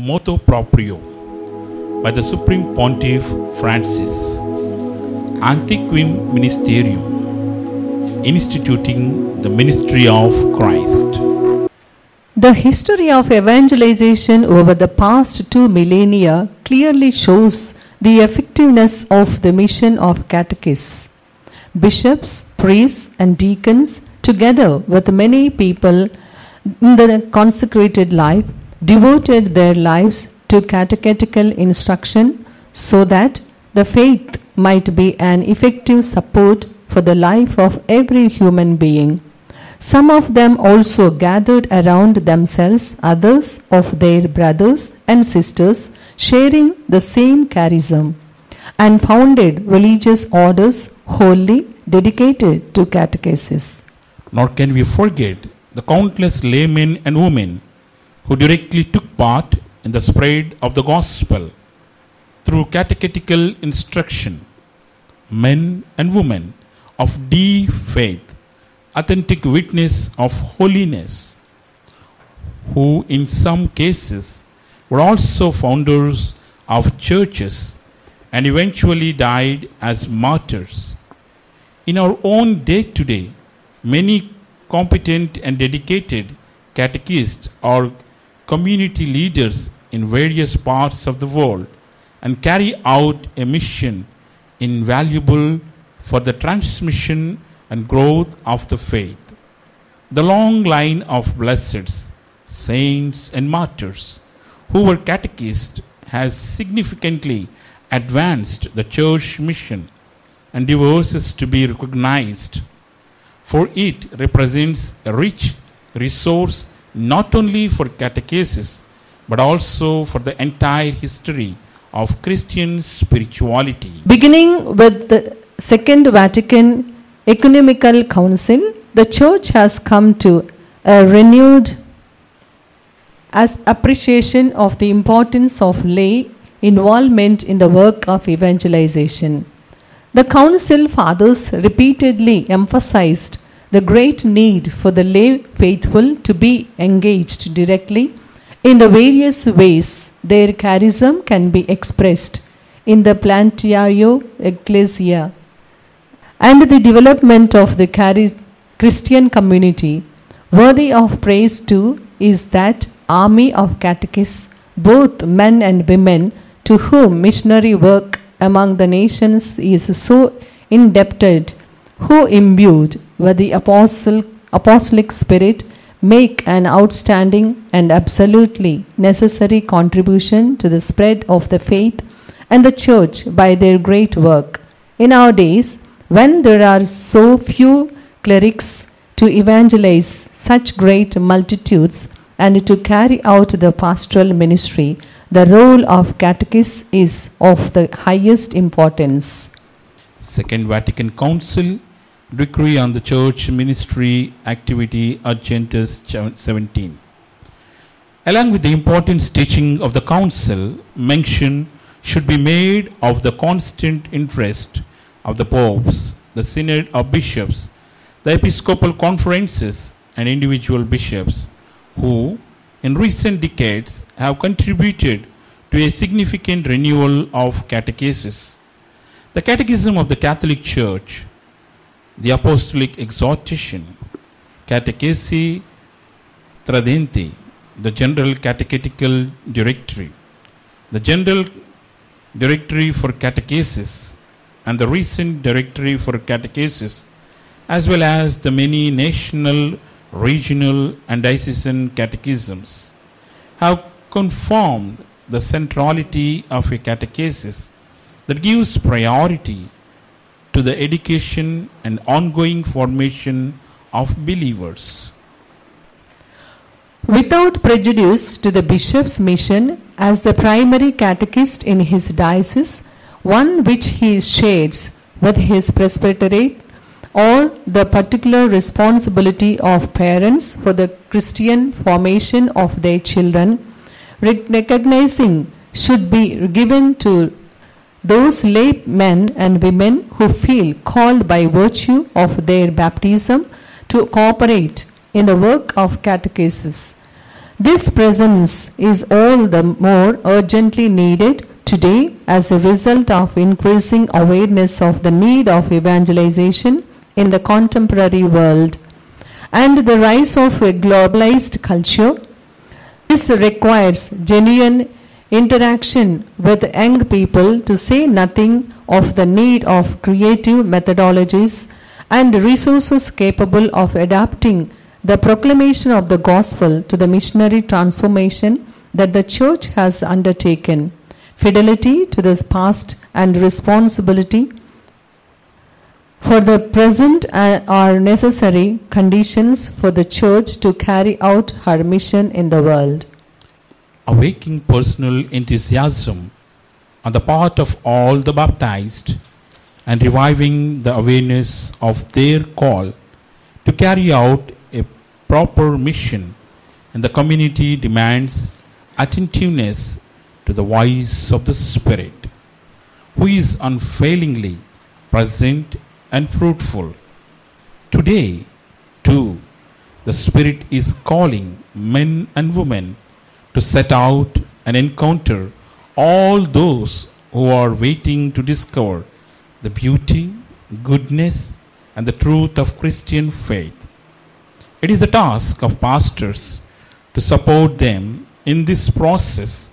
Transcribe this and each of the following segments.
motu proprio by the Supreme Pontiff Francis, Antiquum Ministerium, instituting the ministry of Christ. The history of evangelization over the past 2 millennia clearly shows the effectiveness of the mission of catechists. Bishops, priests, and deacons, together with many people in the consecrated life, devoted their lives to catechetical instruction so that the faith might be an effective support for the life of every human being. Some of them also gathered around themselves others of their brothers and sisters sharing the same charism, and founded religious orders wholly dedicated to catechesis. Nor can we forget the countless laymen and women who directly took part in the spread of the gospel through catechetical instruction, men and women of deep faith, authentic witness of holiness, who in some cases were also founders of churches and eventually died as martyrs. In our own day today, many competent and dedicated catechists are community leaders in various parts of the world and carry out a mission invaluable for the transmission and growth of the faith. The long line of blesseds, saints, and martyrs who were catechists has significantly advanced the church mission and deserves to be recognized, for it represents a rich resource not only for catechesis but also for the entire history of Christian spirituality. Beginning with the Second Vatican Ecumenical Council, the Church has come to a renewed appreciation of the importance of lay involvement in the work of evangelization. The Council Fathers repeatedly emphasized the great need for the lay faithful to be engaged directly in the various ways their charism can be expressed in the Plantiae Ecclesiae and the development of the Christian community. Worthy of praise too is that army of catechists, both men and women, to whom missionary work among the nations is so indebted, who imbued with the apostolic spirit make an outstanding and absolutely necessary contribution to the spread of the faith and the church by their great work. In our days, when there are so few clerics to evangelize such great multitudes and to carry out the pastoral ministry, the role of catechist is of the highest importance. Second Vatican Council Decree on the Church Ministry Activity Urgentus 17. Along with the important teaching of the Council, mention should be made of the constant interest of the popes, the synod of bishops, the episcopal conferences, and individual bishops, who in recent decades have contributed to a significant renewal of catechesis. The Catechism of the Catholic Church, the Apostolic Exhortation, Catechesi Tradenti, the General Catechetical Directory, the General Directory for Catechesis, and the recent Directory for Catechesis, as well as the many national, regional, and diocesan catechisms, have confirmed the centrality of a catechesis that gives priority to the education and ongoing formation of believers. Without prejudice to the bishop's mission as the primary catechist in his diocese, one which he shares with his presbyterate, or the particular responsibility of parents for the Christian formation of their children, recognizing should be given to those lay men and women who feel called by virtue of their baptism to cooperate in the work of catechesis. This presence is all the more urgently needed today as a result of increasing awareness of the need of evangelization in the contemporary world and the rise of a globalized culture. This requires genuine interaction with young people, to say nothing of the need of creative methodologies and resources capable of adapting the proclamation of the gospel to the missionary transformation that the church has undertaken. Fidelity to this past and responsibility for the present are necessary conditions for the church to carry out her mission in the world. Awakening personal enthusiasm on the part of all the baptized and reviving the awareness of their call to carry out a proper mission in the community demands attentiveness to the voice of the Spirit, who is unfailingly present and fruitful. Today, too, the Spirit is calling men and women to set out and encounter all those who are waiting to discover the beauty, goodness, and the truth of Christian faith. It is the task of pastors to support them in this process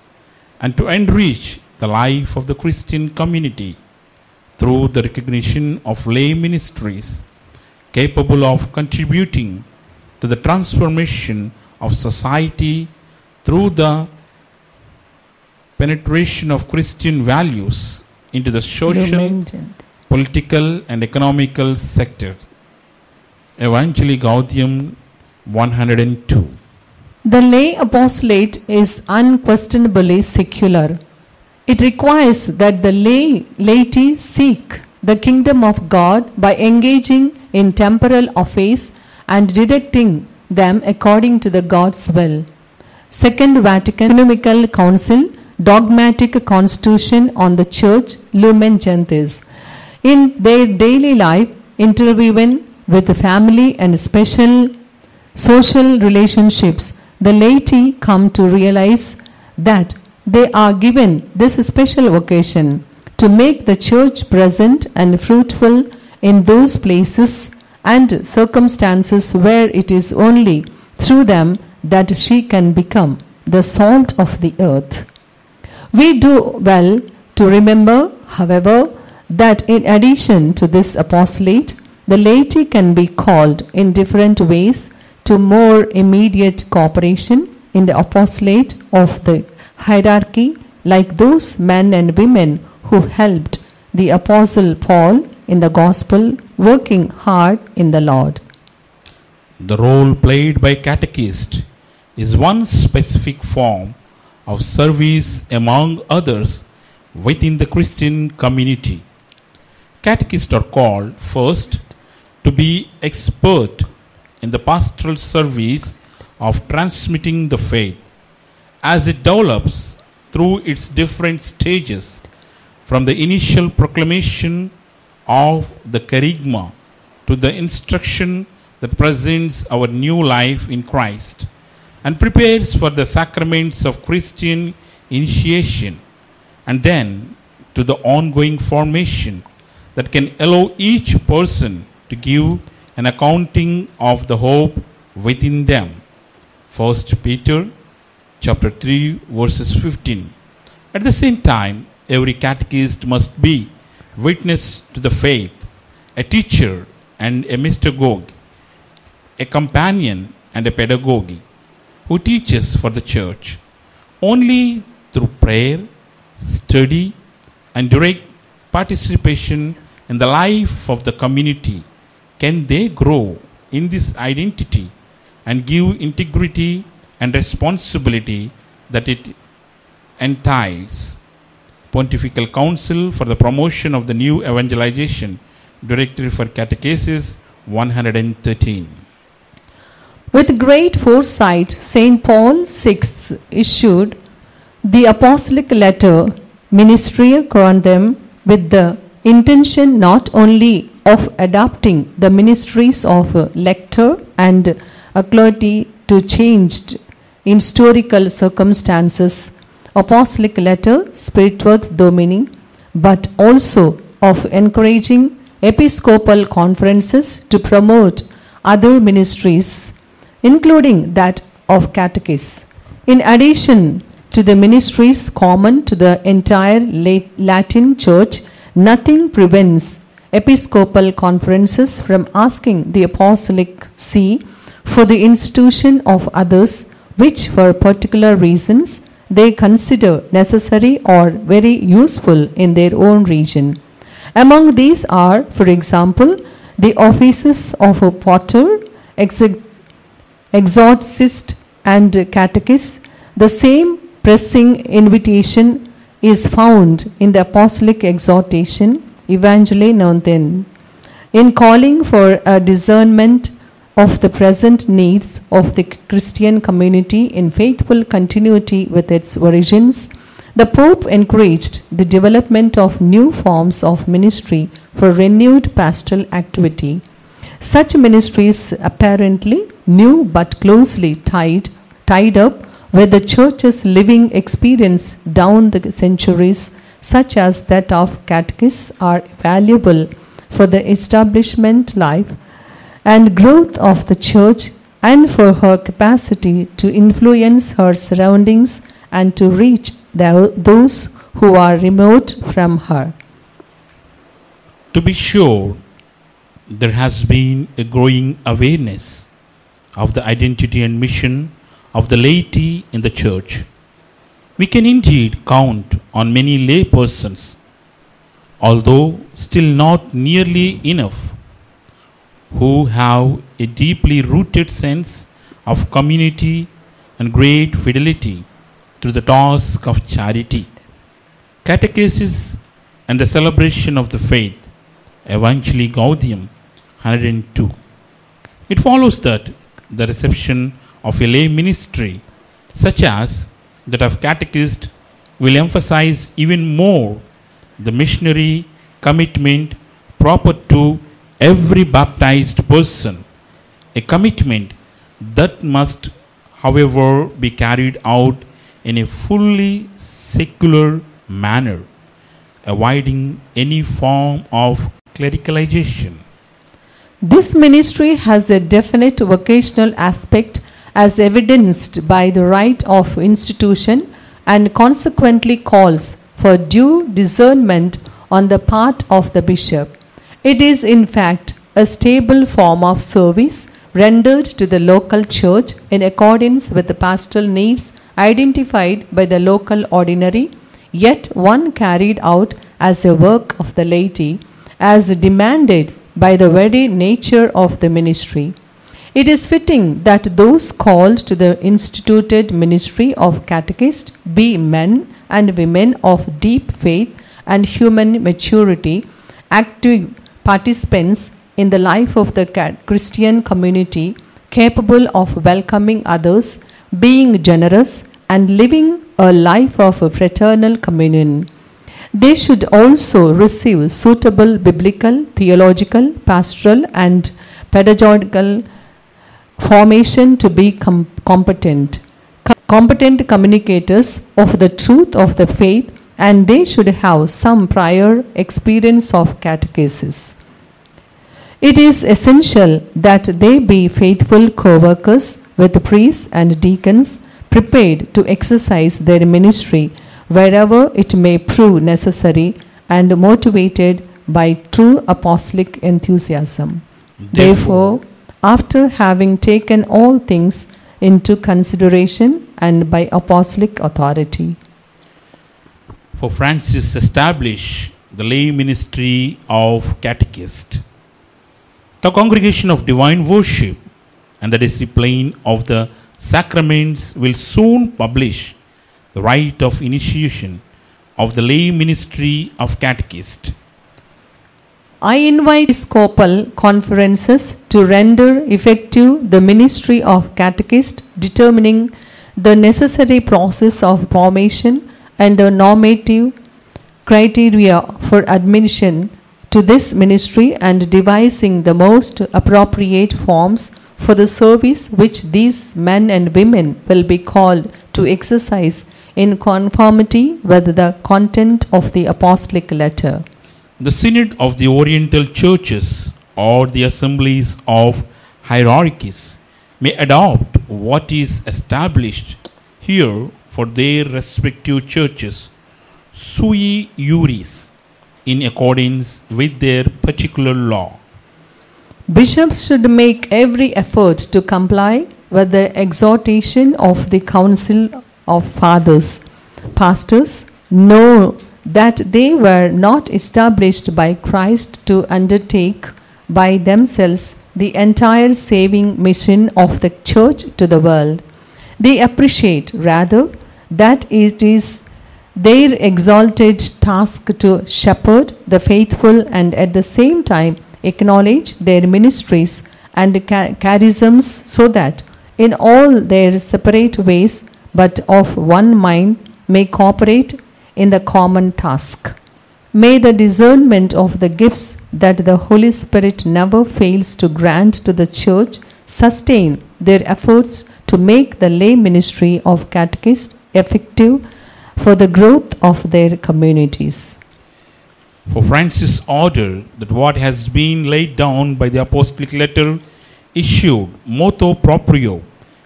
and to enrich the life of the Christian community through the recognition of lay ministries capable of contributing to the transformation of society through the penetration of Christian values into the social, political, and economical sector. Evangelii Gaudium 102. The lay apostolate is unquestionably secular. It requires that the laity seek the kingdom of God by engaging in temporal affairs and directing them according to the God's will. Second Vatican Ecumenical Council Dogmatic Constitution on the Church, Lumen Gentium. In their daily life, interweaving with the family and special social relationships, the laity come to realize that they are given this special vocation to make the church present and fruitful in those places and circumstances where it is only through them that she can become the salt of the earth. We do well to remember, however, that in addition to this apostolate, the laity can be called in different ways to more immediate cooperation in the apostolate of the hierarchy, like those men and women who helped the Apostle Paul in the gospel, working hard in the Lord. The role played by catechist is one specific form of service among others within the Christian community. Catechists are called first to be expert in the pastoral service of transmitting the faith as it develops through its different stages, from the initial proclamation of the kerygma to the instruction that presents our new life in Christ and prepares for the sacraments of Christian initiation, and then to the ongoing formation that can allow each person to give an accounting of the hope within them. 1 Peter chapter 3 verses 15. At the same time, every catechist must be witness to the faith, a teacher and a mystagogue, a companion and a pedagogue who teaches for the church. Only through prayer, study, and direct participation in the life of the community can they grow in this identity and give integrity and responsibility that it entails. Pontifical Council for the Promotion of the New Evangelization, Directory for Catechesis 113. With great foresight, St. Paul VI issued the apostolic letter Ministria Corinthum with the intention not only of adapting the ministries of lector and clergy to changed in historical circumstances, apostolic letter Spiritus Domini, but also of encouraging episcopal conferences to promote other ministries, including that of catechists. In addition to the ministries common to the entire Latin Church, nothing prevents episcopal conferences from asking the Apostolic See for the institution of others which for particular reasons they consider necessary or very useful in their own region. Among these are, for example, the offices of a potter, exorcist, and catechist. The same pressing invitation is found in the apostolic exhortation, Evangelii Nuntium, in calling for a discernment of the present needs of the Christian community in faithful continuity with its origins. The Pope encouraged the development of new forms of ministry for renewed pastoral activity. Such ministries apparently new but closely tied up with the Church's living experience down the centuries, such as that of catechists, are valuable for the establishment life and growth of the Church and for her capacity to influence her surroundings and to reach those who are remote from her. To be sure, there has been a growing awareness of the identity and mission of the laity in the Church. We can indeed count on many lay persons, although still not nearly enough, who have a deeply rooted sense of community and great fidelity to the task of charity. Catechesis and the celebration of the faith, Evangelii Gaudium 102. It follows that the reception of a lay ministry, such as that of catechist, will emphasize even more the missionary commitment proper to every baptized person, a commitment that must, however, be carried out in a fully secular manner, avoiding any form of clericalization. This ministry has a definite vocational aspect as evidenced by the right of institution and consequently calls for due discernment on the part of the bishop. It is in fact a stable form of service rendered to the local church in accordance with the pastoral needs identified by the local ordinary, yet one carried out as a work of the laity, as demanded by the very nature of the ministry. It is fitting that those called to the instituted ministry of catechist be men and women of deep faith and human maturity, active participants in the life of the Christian community, capable of welcoming others, being generous, and living a life of fraternal communion. They should also receive suitable biblical, theological, pastoral, and pedagogical formation to be competent communicators of the truth of the faith, and they should have some prior experience of catechesis. It is essential that they be faithful co-workers with priests and deacons, prepared to exercise their ministry wherever it may prove necessary and motivated by true apostolic enthusiasm. Therefore, after having taken all things into consideration and by apostolic authority, for Francis established the lay ministry of catechist, the Congregation of Divine Worship and the discipline of the sacraments will soon publish the rite of initiation of the lay ministry of catechist. I invite episcopal conferences to render effective the ministry of catechist, determining the necessary process of formation and the normative criteria for admission to this ministry and devising the most appropriate forms for the service which these men and women will be called to exercise in conformity with the content of the apostolic letter. The Synod of the Oriental Churches or the assemblies of hierarchies may adopt what is established here for their respective churches sui juris in accordance with their particular law. Bishops should make every effort to comply with the exhortation of the Council of Fathers. Pastors know that they were not established by Christ to undertake by themselves the entire saving mission of the Church to the world. They appreciate rather that it is their exalted task to shepherd the faithful and at the same time acknowledge their ministries and charisms so that in all their separate ways but of one mind may cooperate in the common task. May the discernment of the gifts that the Holy Spirit never fails to grant to the Church sustain their efforts to make the lay ministry of catechists effective for the growth of their communities. For Francis ordered that what has been laid down by the apostolic letter issued motu proprio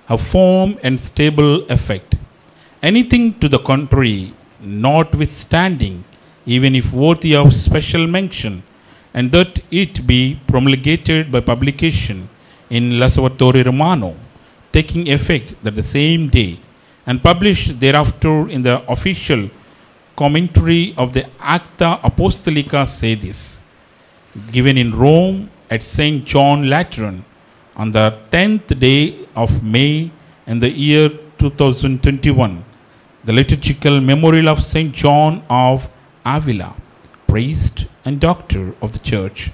have firm and stable effect. Anything to the contrary, notwithstanding, even if worthy of special mention, and that it be promulgated by publication in La Salvatore Romano, taking effect that the same day, and published thereafter in the official commentary of the Acta Apostolica Sedis, given in Rome at St. John Lateran on the 10th day of May in the year 2021, the liturgical memorial of St. John of Avila, priest and doctor of the Church,